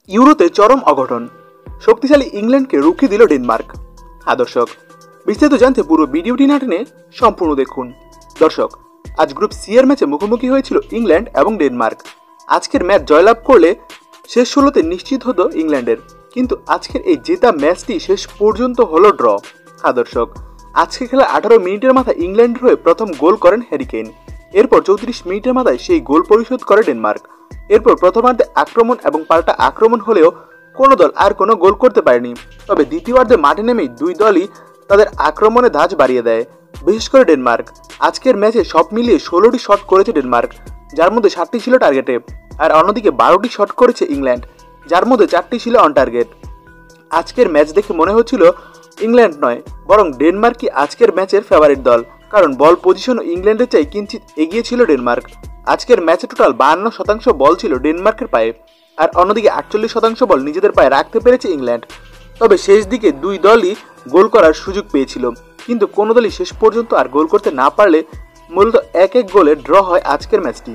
ইউরোতে চরম অঘটন, শক্তিশালী ইংল্যান্ডকে রুখে দিল ডেনমার্ক। দর্শক, বিস্তারিত জানতে পুরো ভিডিওটি না টেনে সম্পূর্ণ দেখুন। দর্শক, আজ গ্রুপ সি এর ম্যাচে মুখোমুখি হয়েছিল ইংল্যান্ড এবং ডেনমার্ক। আজকের ম্যাচ জয়লাভ করলে শেষ 16তে নিশ্চিত হতো ইংল্যান্ডের, কিন্তু আজকের এই জেতা ম্যাচটি শেষ পর্যন্ত হলো ড্র। দর্শক, আজকে খেলা 18 মিনিটের মাথায় ইংল্যান্ডের হয়ে প্রথম গোল করেন হ্যারি কেইন। এরপর 34 মিনিটের মাথায় সেই গোল পরিশোধ করে ডেনমার্ক। এরপর প্রথমার্ধে আক্রমণ এবং পাল্টা আক্রমণ হলেও কোনো দল আর কোনো গোল করতে পারেনি। তবে দ্বিতীয়ার্ধে মাঠে নেমেই দুই দলই তাদের আক্রমণে ধাঁচ বাড়িয়ে দেয়, বিশেষ করে ডেনমার্ক। আজকের ম্যাচে সব মিলিয়ে 16টি শট করেছে ডেনমার্ক, যার মধ্যে 7টি ছিল টার্গেটে, আর অন্যদিকে 12টি শট করেছে ইংল্যান্ড, যার মধ্যে 4টি ছিল অন টার্গেট। আজকের ম্যাচ দেখে মনে হচ্ছিল ইংল্যান্ড নয়, বরং ডেনমার্কই আজকের ম্যাচের ফেভারিট দল, কারণ বল পজিশনও ইংল্যান্ডের চাই কিঞ্চিত এগিয়ে ছিল ডেনমার্ক। আজকের ম্যাচে টোটাল 52% বল ছিল ডেনমার্কের পায়ে, আর অন্যদিকে 48% বল নিজেদের পায়ে রাখতে পেরেছে ইংল্যান্ড। তবে শেষ দিকে দুই দলই গোল করার সুযোগ পেয়েছিল, কিন্তু কোনো দলই শেষ পর্যন্ত আর গোল করতে না পারলে মূলত 1-1 গোলে ড্র হয় আজকের ম্যাচটি।